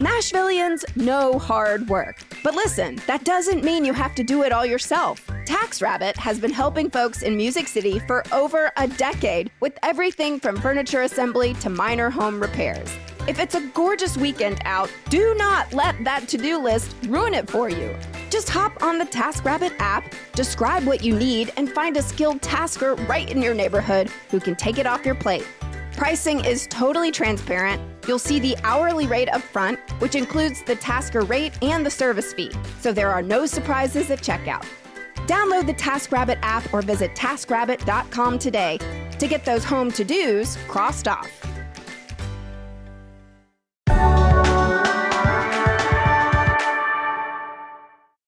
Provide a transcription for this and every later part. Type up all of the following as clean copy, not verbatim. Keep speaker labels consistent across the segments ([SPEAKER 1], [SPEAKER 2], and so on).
[SPEAKER 1] Nashvillians know hard work. But listen, that doesn't mean you have to do it all yourself. TaxRabbit has been helping folks in Music City for over a decade with everything from furniture assembly to minor home repairs. If it's a gorgeous weekend out, do not let that to-do list ruin it for you. Just hop on the TaskRabbit app, describe what you need, and find a skilled tasker right in your neighborhood who can take it off your plate. Pricing is totally transparent. You'll see the hourly rate up front, which includes the tasker rate and the service fee, so there are no surprises at checkout. Download the TaskRabbit app or visit taskrabbit.com today to get those home to-dos crossed off.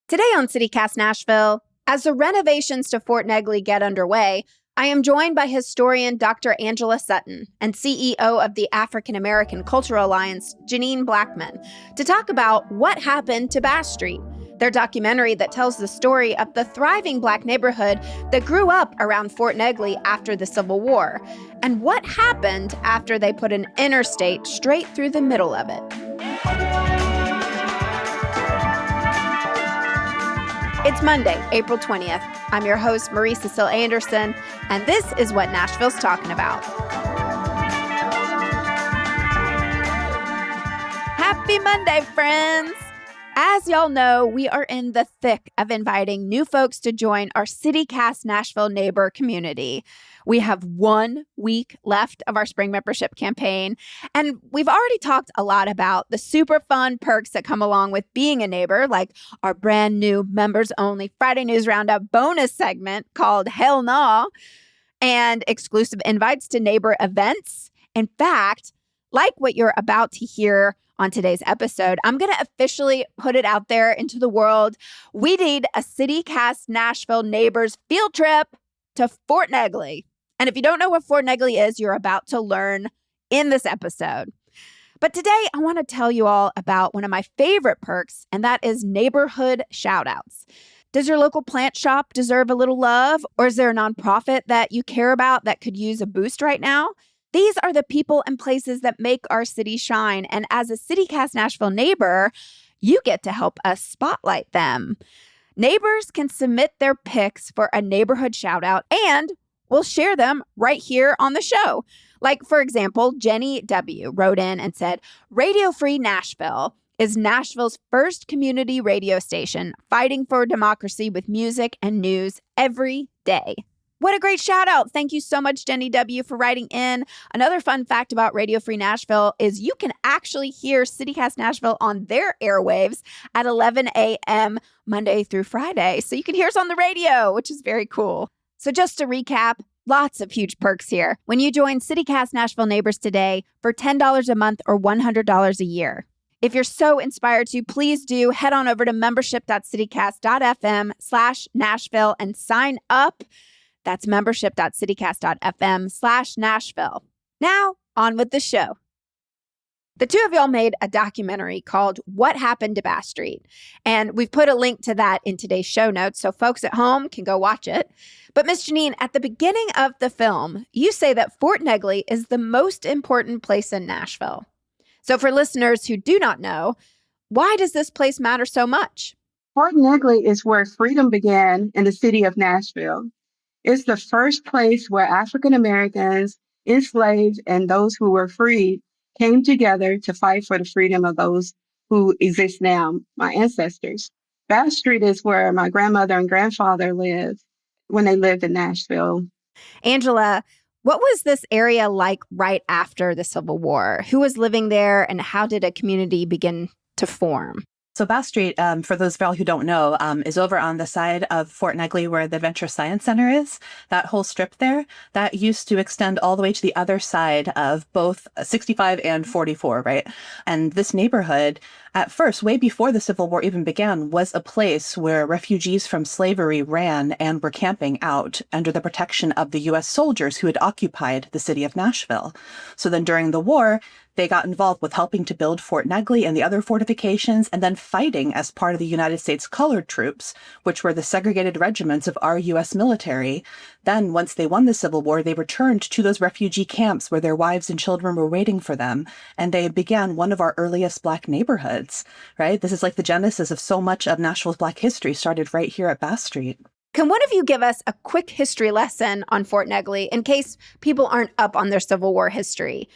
[SPEAKER 1] Today on CityCast Nashville, as the renovations to Fort Negley get underway, I am joined by historian Dr. Angela Sutton and CEO of the African American Cultural Alliance, Janine Blackman, to talk about what happened to Bass Street, their documentary that tells the story of the thriving Black neighborhood that grew up around Fort Negley after the Civil War, and what happened after they put an interstate straight through the middle of it. It's Monday, April 20th. I'm your host, Marie Cecile Anderson, and this is what Nashville's talking about. Happy Monday, friends! As y'all know, we are in the thick of inviting new folks to join our CityCast Nashville neighbor community. We have 1 week left of our spring membership campaign, and we've already talked a lot about the super fun perks that come along with being a neighbor, like our brand new members-only Friday News Roundup bonus segment called Hell Nah, and exclusive invites to neighbor events. In fact, like what you're about to hear on today's episode, I'm going to officially put it out there into the world. We need a CityCast Nashville neighbors field trip to Fort Negley. And if you don't know what Fort Negley is, you're about to learn in this episode. But today, I want to tell you all about one of my favorite perks, and that is neighborhood shout-outs. Does your local plant shop deserve a little love? Or is there a nonprofit that you care about that could use a boost right now? These are the people and places that make our city shine. And as a CityCast Nashville neighbor, you get to help us spotlight them. Neighbors can submit their picks for a neighborhood shout out, and we'll share them right here on the show. Like, for example, Jenny W. wrote in and said, Radio Free Nashville is Nashville's first community radio station fighting for democracy with music and news every day. What a great shout out. Thank you so much, Jenny W., for writing in. Another fun fact about Radio Free Nashville is you can actually hear CityCast Nashville on their airwaves at 11 a.m. Monday through Friday. So you can hear us on the radio, which is very cool. So just to recap, lots of huge perks here when you join CityCast Nashville Neighbors today for $10 a month or $100 a year. If you're so inspired to, please do head on over to membership.citycast.fm/Nashville and sign up. That's membership.citycast.fm/Nashville. Now, on with the show. The two of y'all made a documentary called What Happened to Bass Street, and we've put a link to that in today's show notes so folks at home can go watch it. But Miss Janine, at the beginning of the film, you say that Fort Negley is the most important place in Nashville. So for listeners who do not know, why does this place matter so much?
[SPEAKER 2] Fort Negley is where freedom began in the city of Nashville. It's the first place where African Americans, enslaved, and those who were freed came together to fight for the freedom of those who exist now, my ancestors. Bass Street is where my grandmother and grandfather lived when they lived in Nashville.
[SPEAKER 1] Angela, what was this area like right after the Civil War? Who was living there, and how did a community begin to form?
[SPEAKER 3] So Bass Street, for those of y'all who don't know, is over on the side of Fort Negley where the Adventure Science Center is. That whole strip there, that used to extend all the way to the other side of both 65 and 44, right? And this neighborhood, at first, way before the Civil War even began, was a place where refugees from slavery ran and were camping out under the protection of the U.S. soldiers who had occupied the city of Nashville. So then during the war, They got involved with helping to build Fort Negley and the other fortifications, and then fighting as part of the United States Colored Troops, which were the segregated regiments of our U.S. military. Then, once they won the Civil War, they returned to those refugee camps where their wives and children were waiting for them, and they began one of our earliest Black neighborhoods, right? This is like the genesis of so much of Nashville's Black history started right here at Bass Street.
[SPEAKER 1] Can one of you give us a quick history lesson on Fort Negley in case people aren't up on their Civil War history?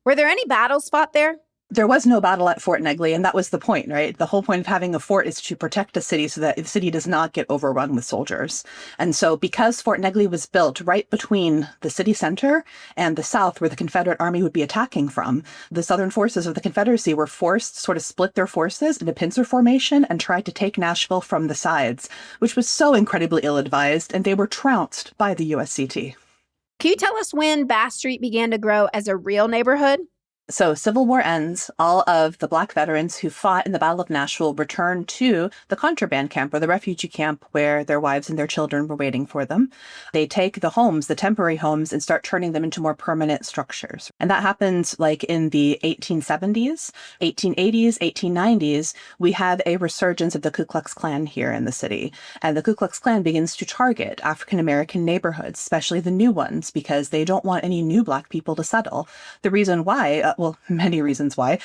[SPEAKER 1] Were there any battles fought there?
[SPEAKER 3] There was no battle at Fort Negley, and that was the point, right? The whole point of having a fort is to protect a city so that the city does not get overrun with soldiers. And so because Fort Negley was built right between the city center and the south where the Confederate Army would be attacking from, the Southern forces of the Confederacy were forced to sort of split their forces into pincer formation and tried to take Nashville from the sides, which was so incredibly ill-advised, and they were trounced by the USCT.
[SPEAKER 1] Can you tell us when Bass Street began to grow as a real neighborhood?
[SPEAKER 3] So Civil War ends, all of the Black veterans who fought in the Battle of Nashville return to the contraband camp or the refugee camp where their wives and their children were waiting for them. They take the homes, the temporary homes, and start turning them into more permanent structures. And that happens like in the 1870s, 1880s, 1890s. We have a resurgence of the Ku Klux Klan here in the city. And the Ku Klux Klan begins to target African-American neighborhoods, especially the new ones, because they don't want any new Black people to settle. The reason why, well, many reasons why.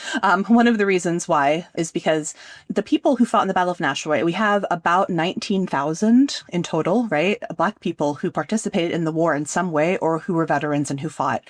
[SPEAKER 3] One of the reasons why is because the people who fought in the Battle of Nashville, right, we have about 19,000 in total, right? Black people who participated in the war in some way or who were veterans and who fought.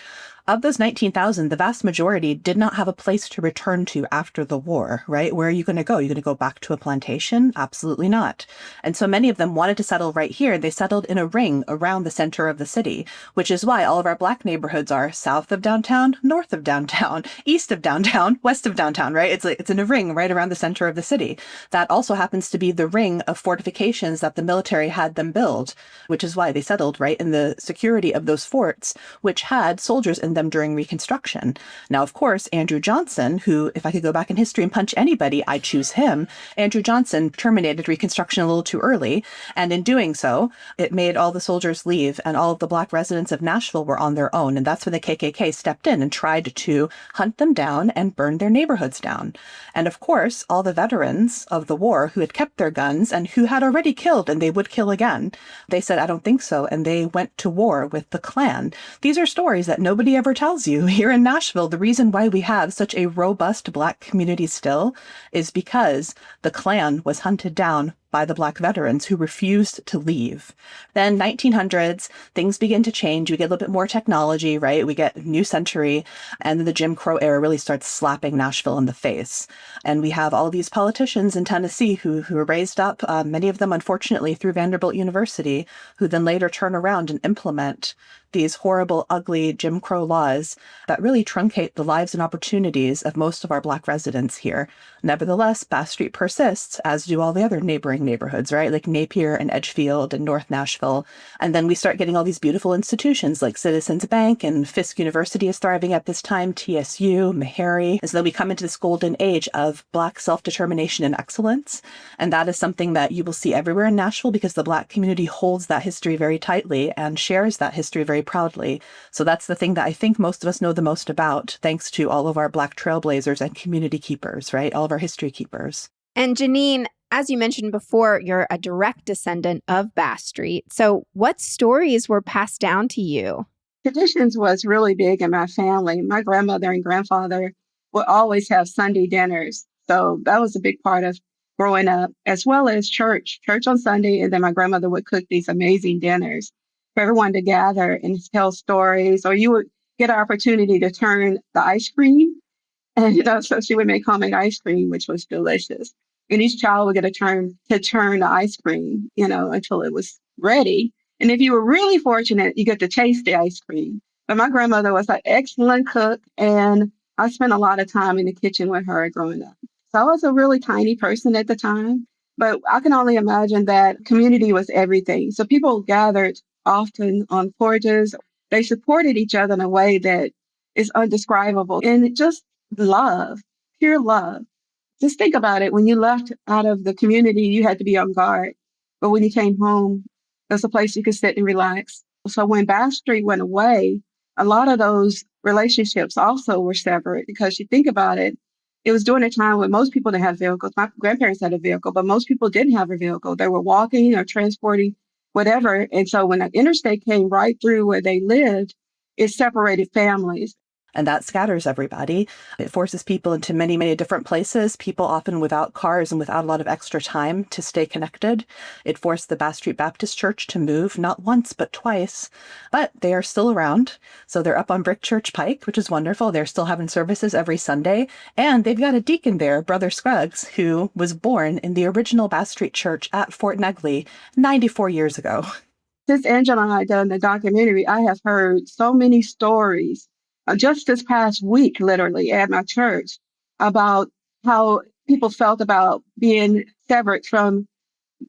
[SPEAKER 3] Of those 19,000, the vast majority did not have a place to return to after the war, right? Where are you going to go? Are you going to go back to a plantation? Absolutely not. And so many of them wanted to settle right here. They settled in a ring around the center of the city, which is why all of our Black neighborhoods are south of downtown, north of downtown, east of downtown, west of downtown, right? It's in a ring right around the center of the city. That also happens to be the ring of fortifications that the military had them build, which is why they settled right in the security of those forts, which had soldiers in them during Reconstruction. Now, of course, Andrew Johnson, who, if I could go back in history and punch anybody, I'd choose him. Andrew Johnson terminated Reconstruction a little too early, and in doing so, it made all the soldiers leave, and all of the Black residents of Nashville were on their own, and that's when the KKK stepped in and tried to hunt them down and burn their neighborhoods down. And of course, all the veterans of the war who had kept their guns and who had already killed and they would kill again, they said, I don't think so, and they went to war with the Klan. These are stories that nobody ever tells you. Here in Nashville, the reason why we have such a robust Black community still is because the Klan was hunted down by the Black veterans who refused to leave. Then 1900s, things begin to change. We get a little bit more technology, right? We get new century, and then the Jim Crow era really starts slapping Nashville in the face. And we have all of these politicians in Tennessee who were raised up, many of them, unfortunately, through Vanderbilt University, who then later turn around and implement these horrible, ugly Jim Crow laws that really truncate the lives and opportunities of most of our Black residents here. Nevertheless, Bass Street persists, as do all the other neighboring neighborhoods, right? Like Napier and Edgefield and North Nashville. And then we start getting all these beautiful institutions like Citizens Bank, and Fisk University is thriving at this time, TSU, Meharry. And so then we come into this golden age of Black self-determination and excellence. And that is something that you will see everywhere in Nashville because the Black community holds that history very tightly and shares that history very proudly. So that's the thing that I think most of us know the most about, thanks to all of our Black trailblazers and community keepers, right? All of our history keepers.
[SPEAKER 1] And Janine, as you mentioned before, you're a direct descendant of Bass Street. So what stories were passed down to you?
[SPEAKER 2] Traditions was really big in my family. My grandmother and grandfather would always have Sunday dinners. So that was a big part of growing up, as well as church on Sunday. And then my grandmother would cook these amazing dinners for everyone to gather and tell stories, or you would get an opportunity to turn the ice cream. And, so she would make homemade ice cream, which was delicious. And each child would get a turn to turn the ice cream, until it was ready. And if you were really fortunate, you get to taste the ice cream. But my grandmother was an excellent cook, and I spent a lot of time in the kitchen with her growing up. So I was a really tiny person at the time, but I can only imagine that community was everything. So people gathered often on porches. They supported each other in a way that is undescribable. And just love, pure love. Just think about it. When you left out of the community, you had to be on guard. But when you came home, there's a place you could sit and relax. So when Bass Street went away, a lot of those relationships also were severed because you think about it, it was during a time when most people didn't have vehicles. My grandparents had a vehicle, but most people didn't have a vehicle. They were walking or transporting whatever. And so when an interstate came right through where they lived, it separated families.
[SPEAKER 3] And that scatters everybody. It forces people into many, many different places, people often without cars and without a lot of extra time to stay connected. It forced the Bass Street Baptist Church to move, not once, but twice. But they are still around. So they're up on Brick Church Pike, which is wonderful. They're still having services every Sunday. And they've got a deacon there, Brother Scruggs, who was born in the original Bass Street Church at Fort Negley 94 years ago.
[SPEAKER 2] Since Angela and I done the documentary, I have heard so many stories just this past week, literally at my church, about how people felt about being severed from,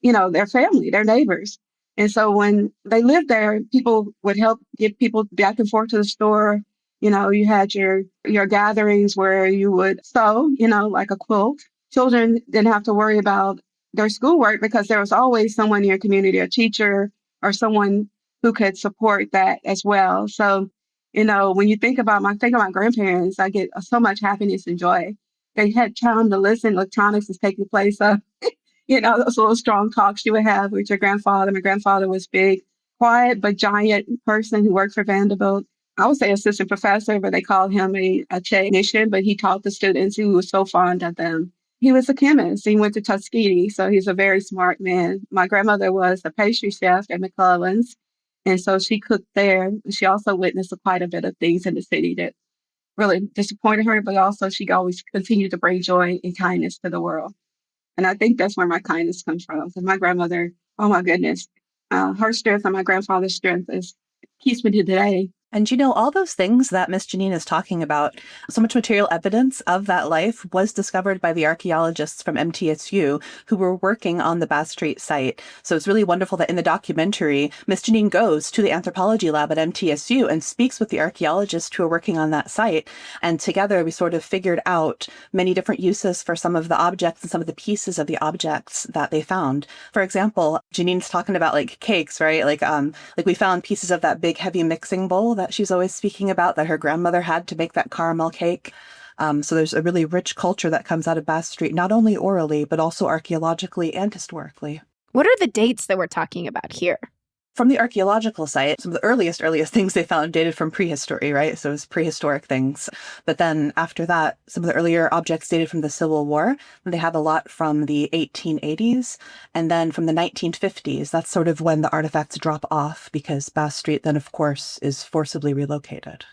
[SPEAKER 2] their family, their neighbors. And so when they lived there, people would help get people back and forth to the store. You had your gatherings where you would sew, like a quilt. Children didn't have to worry about their schoolwork because there was always someone in your community, a teacher or someone who could support that as well. So, when you think about my grandparents, I get so much happiness and joy. They had time to listen. Electronics is taking place of, those little strong talks you would have with your grandfather. My grandfather was big, quiet, but giant person who worked for Vanderbilt. I would say assistant professor, but they called him a technician, but he taught the students. He was so fond of them. He was a chemist. He went to Tuskegee, so he's a very smart man. My grandmother was a pastry chef at McClellan's. And so she cooked there. She also witnessed quite a bit of things in the city that really disappointed her, but also she always continued to bring joy and kindness to the world. And I think that's where my kindness comes from. Because my grandmother, oh my goodness, her strength and my grandfather's strength keeps me to today.
[SPEAKER 3] And all those things that Miss Janine is talking about, so much material evidence of that life was discovered by the archaeologists from MTSU who were working on the Bass Street site. So it's really wonderful that in the documentary, Miss Janine goes to the anthropology lab at MTSU and speaks with the archaeologists who are working on that site. And together we sort of figured out many different uses for some of the objects and some of the pieces of the objects that they found. For example, Janine's talking about like cakes, right? Like we found pieces of that big heavy mixing bowl that she's always speaking about that her grandmother had to make that caramel cake. So there's a really rich culture that comes out of Bass Street, not only orally, but also archaeologically and historically.
[SPEAKER 1] What are the dates that we're talking about here?
[SPEAKER 3] From the archaeological site, some of the earliest things they found dated from prehistory, right? So it was prehistoric things. But then after that, some of the earlier objects dated from the Civil War. They have a lot from the 1880s. And then from the 1950s, that's sort of when the artifacts drop off because Bass Street then, of course, is forcibly relocated.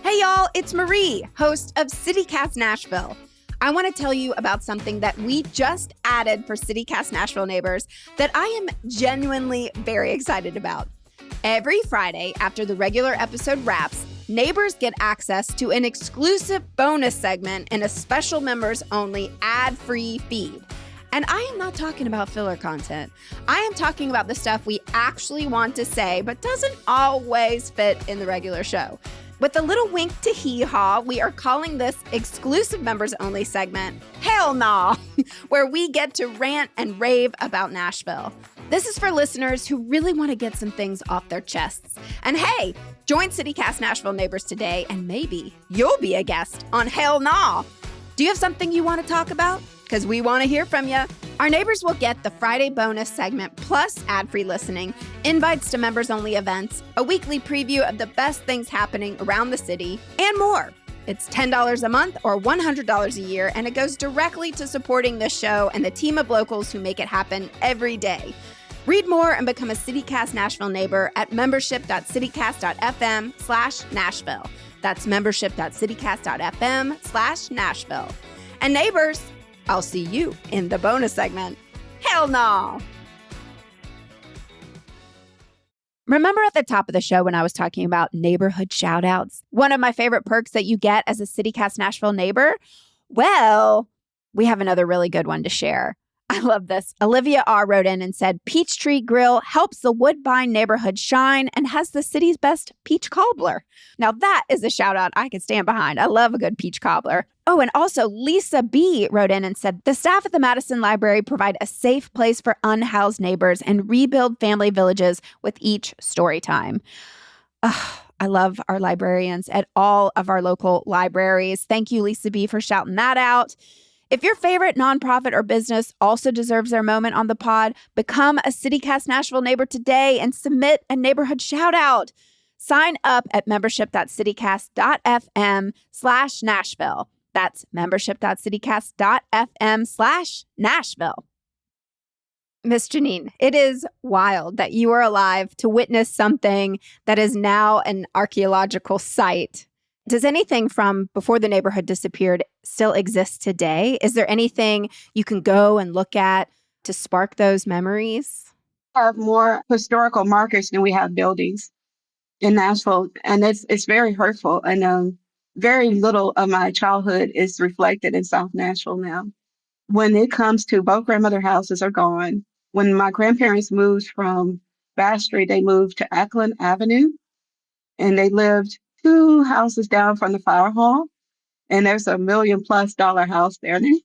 [SPEAKER 1] Hey y'all, it's Marie, host of CityCast Nashville. I want to tell you about something that we just added for CityCast Nashville neighbors that I am genuinely very excited about. Every Friday after the regular episode wraps, neighbors get access to an exclusive bonus segment in a special members-only ad-free feed. And I am not talking about filler content. I am talking about the stuff we actually want to say but doesn't always fit in the regular show. With a little wink to hee-haw, we are calling this exclusive members-only segment Hell Nah, where we get to rant and rave about Nashville. This is for listeners who really want to get some things off their chests. And hey, join CityCast Nashville neighbors today, and maybe you'll be a guest on Hell Nah. Do you have something you want to talk about? Because we want to hear from you. Our neighbors will get the Friday bonus segment plus ad-free listening, invites to members-only events, a weekly preview of the best things happening around the city, and more. It's $10 a month or $100 a year, and it goes directly to supporting this show and the team of locals who make it happen every day. Read more and become a CityCast Nashville neighbor at membership.citycast.fm/Nashville. That's membership.citycast.fm/Nashville. And neighbors, I'll see you in the bonus segment. Hell no! Remember at the top of the show when I was talking about neighborhood shout-outs? One of my favorite perks that you get as a CityCast Nashville neighbor? Well, we have another really good one to share. I love this. Olivia R. wrote in and said, Peachtree Grill helps the Woodbine neighborhood shine and has the city's best peach cobbler. Now that is a shout out I can stand behind. I love a good peach cobbler. Oh, and also Lisa B. wrote in and said, the staff at the Madison Library provide a safe place for unhoused neighbors and rebuild family villages with each story time. I love our librarians at all of our local libraries. Thank you, Lisa B., for shouting that out. If your favorite nonprofit or business also deserves their moment on the pod, become a CityCast Nashville neighbor today and submit a neighborhood shout out. Sign up at membership.citycast.fm/Nashville. That's membership.citycast.fm/Nashville. Miss Janine, it is wild that you are alive to witness something that is now an archaeological site. Does anything from before the neighborhood disappeared still exist today? Is there anything you can go and look at to spark those memories?
[SPEAKER 2] We have more historical markers than we have buildings in Nashville, and it's very hurtful. And very little of my childhood is reflected in South Nashville now. When it comes to both grandmother houses are gone. When my grandparents moved from Bass Street, they moved to Ackland Avenue, and they lived 2 houses down from the fire hall. And there's a $1 million+ house there now.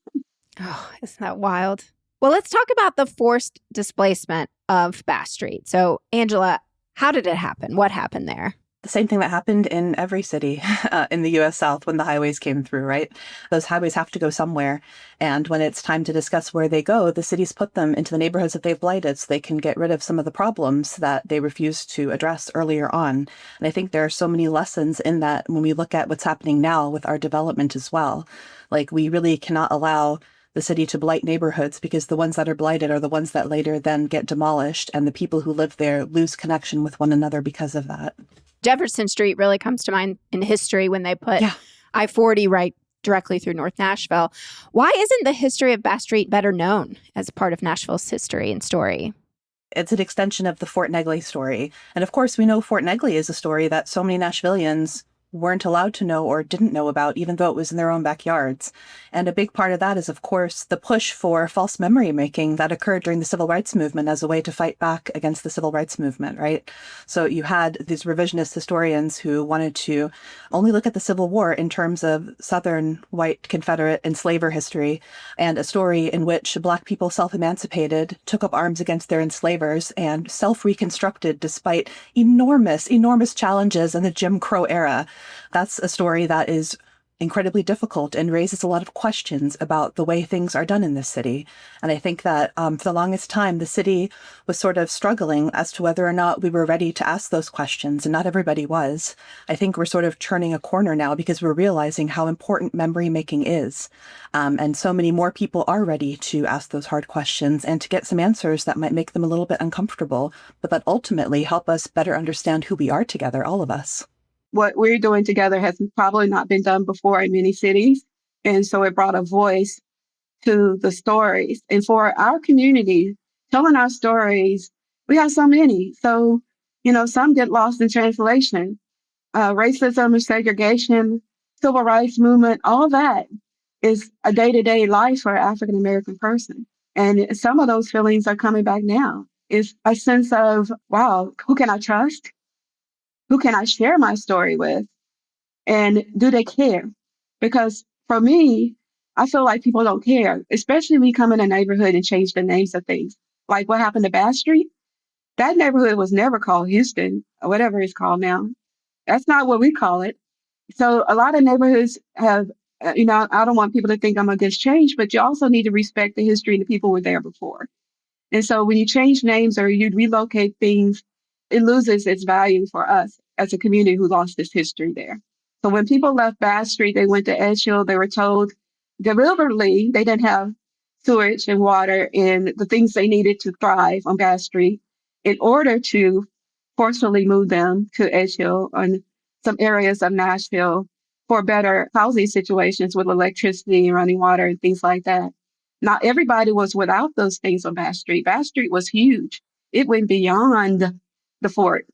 [SPEAKER 1] Oh, isn't that wild? Well, let's talk about the forced displacement of Bass Street. So, Angela, how did it happen? What happened there?
[SPEAKER 3] The same thing that happened in every city in the U.S. South when the highways came through, right? Those highways have to go somewhere. And when it's time to discuss where they go, the cities put them into the neighborhoods that they've blighted so they can get rid of some of the problems that they refused to address earlier on. And I think there are so many lessons in that when we look at what's happening now with our development as well. Like, we really cannot allow the city to blight neighborhoods, because the ones that are blighted are the ones that later then get demolished, and the people who live there lose connection with one another because of that.
[SPEAKER 1] Jefferson Street really comes to mind in history when they put I-40 right directly through North Nashville. Why isn't the history of Bass Street better known as part of Nashville's history and story?
[SPEAKER 3] It's an extension of the Fort Negley story. And of course, we know Fort Negley is a story that so many Nashvillians weren't allowed to know or didn't know about, even though it was in their own backyards. And a big part of that is, of course, the push for false memory making that occurred during the Civil Rights Movement as a way to fight back against the Civil Rights Movement, right? So you had these revisionist historians who wanted to only look at the Civil War in terms of Southern white Confederate enslaver history, and a story in which Black people self-emancipated, took up arms against their enslavers, and self-reconstructed despite enormous, enormous challenges in the Jim Crow era. That's a story that is incredibly difficult and raises a lot of questions about the way things are done in this city. And I think that for the longest time, the city was sort of struggling as to whether or not we were ready to ask those questions, and not everybody was. I think we're sort of turning a corner now because we're realizing how important memory making is. And so many more people are ready to ask those hard questions and to get some answers that might make them a little bit uncomfortable, but that ultimately help us better understand who we are together, all of us.
[SPEAKER 2] What we're doing together has probably not been done before in many cities. And so it brought a voice to the stories. And for our community, telling our stories, we have so many. So, some get lost in translation. Racism and segregation, civil rights movement, all that is a day-to-day life for an African-American person. And some of those feelings are coming back now. It's a sense of, wow, who can I trust? Who can I share my story with? And do they care? Because for me, I feel like people don't care, especially when you come in a neighborhood and change the names of things. Like what happened to Bass Street? That neighborhood was never called Houston or whatever it's called now. That's not what we call it. So a lot of neighborhoods have, I don't want people to think I'm against change, but you also need to respect the history and the people who were there before. And so when you change names or you relocate things, it loses its value for us as a community who lost this history there. So when people left Bass Street, they went to Edge Hill, they were told deliberately they didn't have sewage and water and the things they needed to thrive on Bass Street in order to forcefully move them to Edge Hill and some areas of Nashville for better housing situations with electricity and running water and things like that. Not everybody was without those things on Bass Street. Bass Street was huge. It went beyond the fort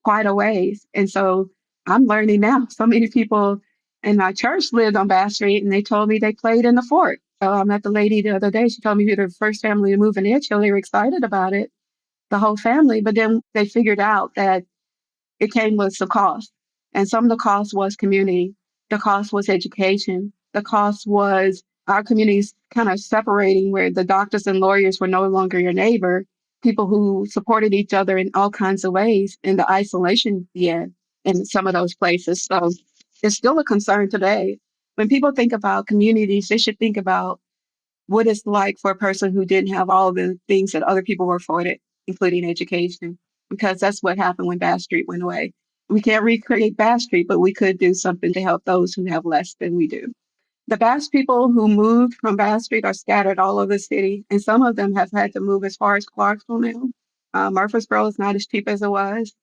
[SPEAKER 2] quite a ways. And so I'm learning now. So many people in my church lived on Bass Street and they told me they played in the fort. So I met the lady the other day. She told me we were the first family to move in Edge Hill. They were excited about it, the whole family. But then they figured out that it came with some cost. And some of the cost was community. The cost was education. The cost was our communities kind of separating where the doctors and lawyers were no longer your neighbor, people who supported each other in all kinds of ways, and the isolation began in some of those places. So it's still a concern today. When people think about communities, they should think about what it's like for a person who didn't have all the things that other people were afforded, including education, because that's what happened when Bass Street went away. We can't recreate Bass Street, but we could do something to help those who have less than we do. The Bass people who moved from Bass Street are scattered all over the city, and some of them have had to move as far as Clarksville now. Murfreesboro is not as cheap as it was.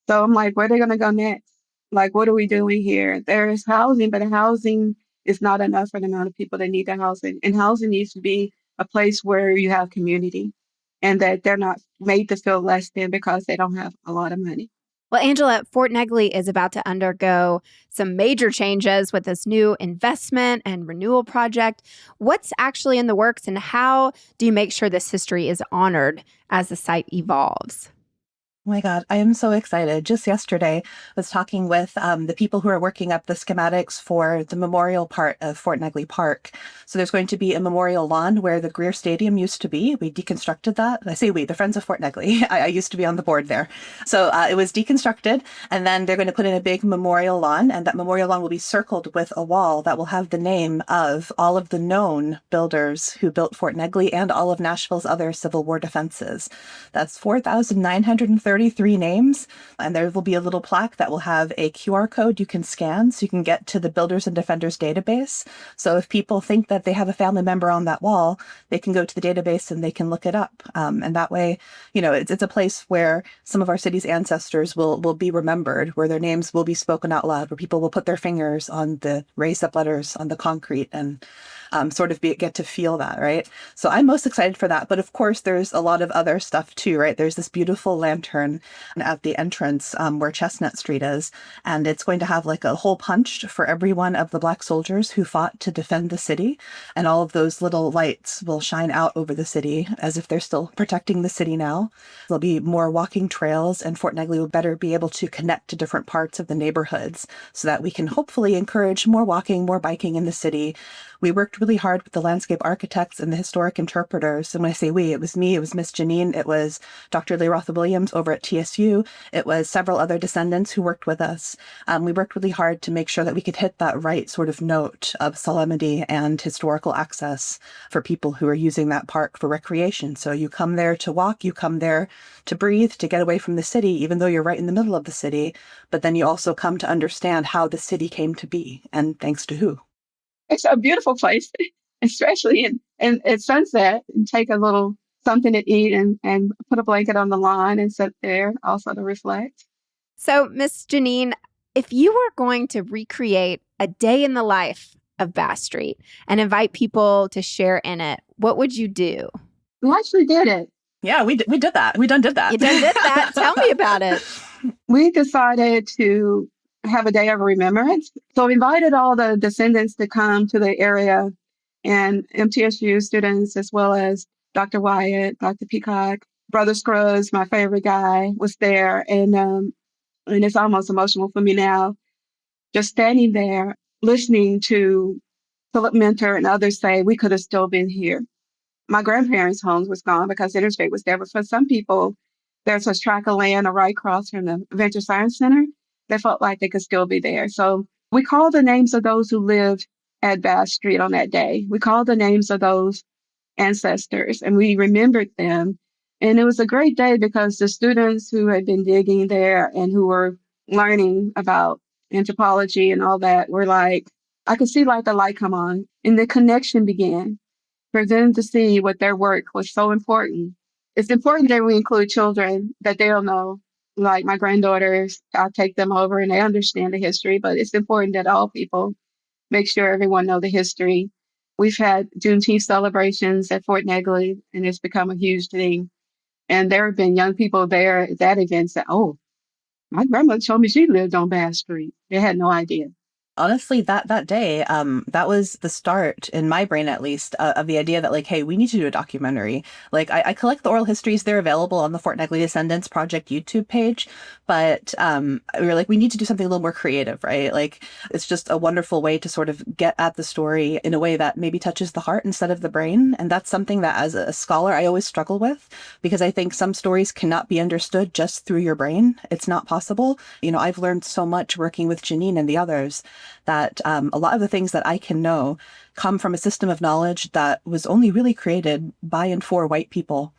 [SPEAKER 2] So I'm like, where are they going to go next? Like, what are we doing here? There is housing, but the housing is not enough for the amount of people that need the housing. And housing needs to be a place where you have community and that they're not made to feel less than because they don't have a lot of money.
[SPEAKER 1] Well, Angela, Fort Negley is about to undergo some major changes with this new investment and renewal project. What's actually in the works, and how do you make sure this history is honored as the site evolves?
[SPEAKER 3] Oh my God, I am so excited. Just yesterday, I was talking with the people who are working up the schematics for the memorial part of Fort Negley Park. So there's going to be a memorial lawn where the Greer Stadium used to be. We deconstructed that. I say we, the Friends of Fort Negley. I used to be on the board there. So it was deconstructed, and then they're going to put in a big memorial lawn, and that memorial lawn will be circled with a wall that will have the name of all of the known builders who built Fort Negley and all of Nashville's other Civil War defenses. That's 4,933 names, and there will be a little plaque that will have a QR code you can scan so you can get to the Builders and Defenders database. So if people think that they have a family member on that wall, they can go to the database and they can look it up. And that way, you know, it's a place where some of our city's ancestors will be remembered, where their names will be spoken out loud, where people will put their fingers on the raised up letters on the concrete and get to feel that, right? So I'm most excited for that. But of course, there's a lot of other stuff too, right? There's this beautiful lantern at the entrance where Chestnut Street is, and it's going to have like a hole punched for every one of the Black soldiers who fought to defend the city. And all of those little lights will shine out over the city as if they're still protecting the city now. There'll be more walking trails, and Fort Negley will better be able to connect to different parts of the neighborhoods so that we can hopefully encourage more walking, more biking in the city. We worked really hard with the landscape architects and the historic interpreters. And when I say we, it was me, it was Miss Janine, it was Dr. Lee Rotha-Williams over at TSU, it was several other descendants who worked with us. We worked really hard to make sure that we could hit that right sort of note of solemnity and historical access for people who are using that park for recreation. So you come there to walk, you come there to breathe, to get away from the city, even though you're right in the middle of the city. But then you also come to understand how the city came to be, and thanks to who.
[SPEAKER 2] It's a beautiful place, especially in at sunset, and take a little something to eat and put a blanket on the lawn and sit there also to reflect.
[SPEAKER 1] So, Miss Janine, if you were going to recreate a day in the life of Bass Street and invite people to share in it, what would you do?
[SPEAKER 2] We actually did it.
[SPEAKER 3] Yeah, we did that. We done did that.
[SPEAKER 1] You done did that? Tell me about it.
[SPEAKER 2] We decided to have a day of remembrance. So we invited all the descendants to come to the area, and MTSU students, as well as Dr. Wyatt, Dr. Peacock, Brother Scruggs, my favorite guy, was there. And it's almost emotional for me now, just standing there, listening to Philip Mentor and others say, we could have still been here. My grandparents' homes was gone because Interstate was there. But for some people, there's a tract of land right across from the Adventure Science Center. They felt like they could still be there. So we called the names of those who lived at Bass Street on that day. We called the names of those ancestors and we remembered them. And it was a great day because the students who had been digging there and who were learning about anthropology and all that were like, I could see like the light come on and the connection began for them to see what their work was so important. It's important that we include children, that they'll know. Like my granddaughters, I'll take them over and they understand the history, but it's important that all people make sure everyone know the history. We've had Juneteenth celebrations at Fort Negley, and it's become a huge thing. And there have been young people there at that event that, oh, my grandmother told me she lived on Bass Street. They had no idea.
[SPEAKER 3] Honestly, that day, that was the start, in my brain at least, of the idea that, like, hey, we need to do a documentary. Like, I collect the oral histories. They're available on the Fort Negley Descendants Project YouTube page. But we were like, we need to do something a little more creative, right? Like, it's just a wonderful way to sort of get at the story in a way that maybe touches the heart instead of the brain. And that's something that, as a scholar, I always struggle with, because I think some stories cannot be understood just through your brain. It's not possible. You know, I've learned so much working with Janine and the others that a lot of the things that I can know come from a system of knowledge that was only really created by and for white people.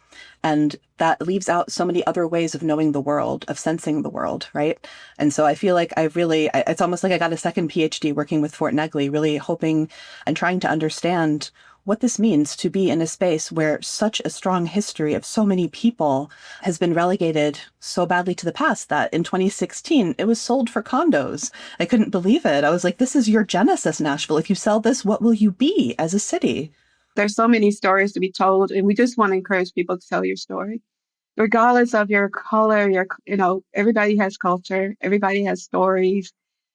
[SPEAKER 3] And that leaves out so many other ways of knowing the world, of sensing the world, right? And so I feel like it's almost like I got a second PhD working with Fort Negley, really hoping and trying to understand what this means to be in a space where such a strong history of so many people has been relegated so badly to the past that in 2016, it was sold for condos. I couldn't believe it. I was like, this is your genesis, Nashville. If you sell this, what will you be as a city?
[SPEAKER 2] There's so many stories to be told, and we just want to encourage people to tell your story. Regardless of your color, everybody has culture, everybody has stories.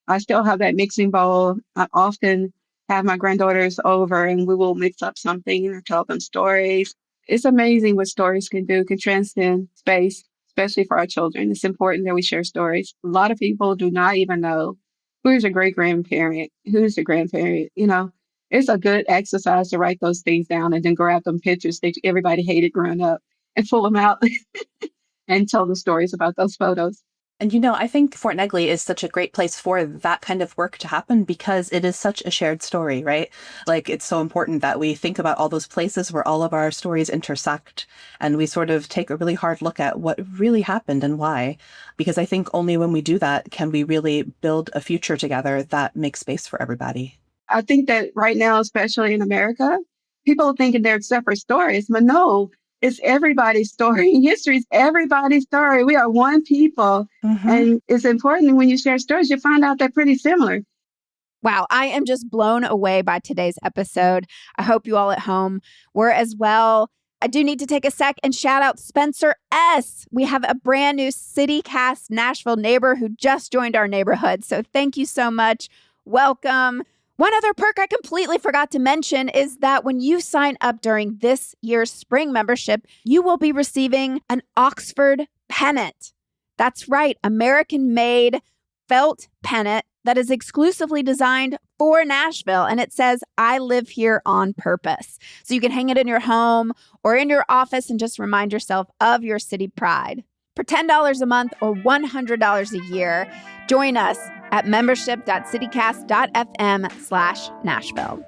[SPEAKER 2] I still have that mixing bowl. I often have my granddaughters over and we will mix up something and tell them stories. It's amazing what stories can do, can transcend space, especially for our children. It's important that we share stories. A lot of people do not even know who's a great-grandparent, who's a grandparent. It's a good exercise to write those things down and then grab them pictures that everybody hated growing up and pull them out and tell the stories about those photos.
[SPEAKER 3] And, I think Fort Negley is such a great place for that kind of work to happen because it is such a shared story, right? Like, it's so important that we think about all those places where all of our stories intersect and we sort of take a really hard look at what really happened and why. Because I think only when we do that can we really build a future together that makes space for everybody.
[SPEAKER 2] I think that right now, especially in America, people are thinking they're separate stories, but no. It's everybody's story. History is everybody's story. We are one people. Mm-hmm. And it's important when you share stories, you find out they're pretty similar.
[SPEAKER 1] Wow, I am just blown away by today's episode. I hope you all at home were as well. I do need to take a sec and shout out Spencer S. We have a brand new CityCast Nashville neighbor who just joined our neighborhood. So thank you so much. Welcome. One other perk I completely forgot to mention is that when you sign up during this year's spring membership, you will be receiving an Oxford pennant. That's right, American-made felt pennant that is exclusively designed for Nashville. And it says, I live here on purpose. So you can hang it in your home or in your office and just remind yourself of your city pride. For $10 a month or $100 a year, join us at membership.citycast.fm/Nashville.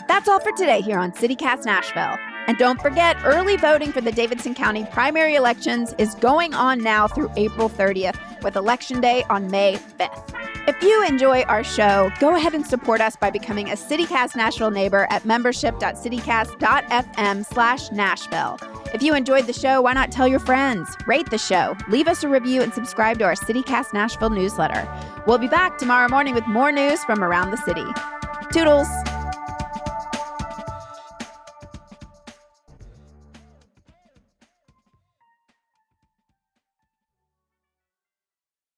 [SPEAKER 1] That's all for today here on CityCast Nashville. And don't forget, early voting for the Davidson County primary elections is going on now through April 30th, with Election Day on May 5th. If you enjoy our show, go ahead and support us by becoming a CityCast Nashville neighbor at membership.citycast.fm/Nashville. If you enjoyed the show, why not tell your friends? Rate the show, leave us a review, and subscribe to our CityCast Nashville newsletter. We'll be back tomorrow morning with more news from around the city. Toodles!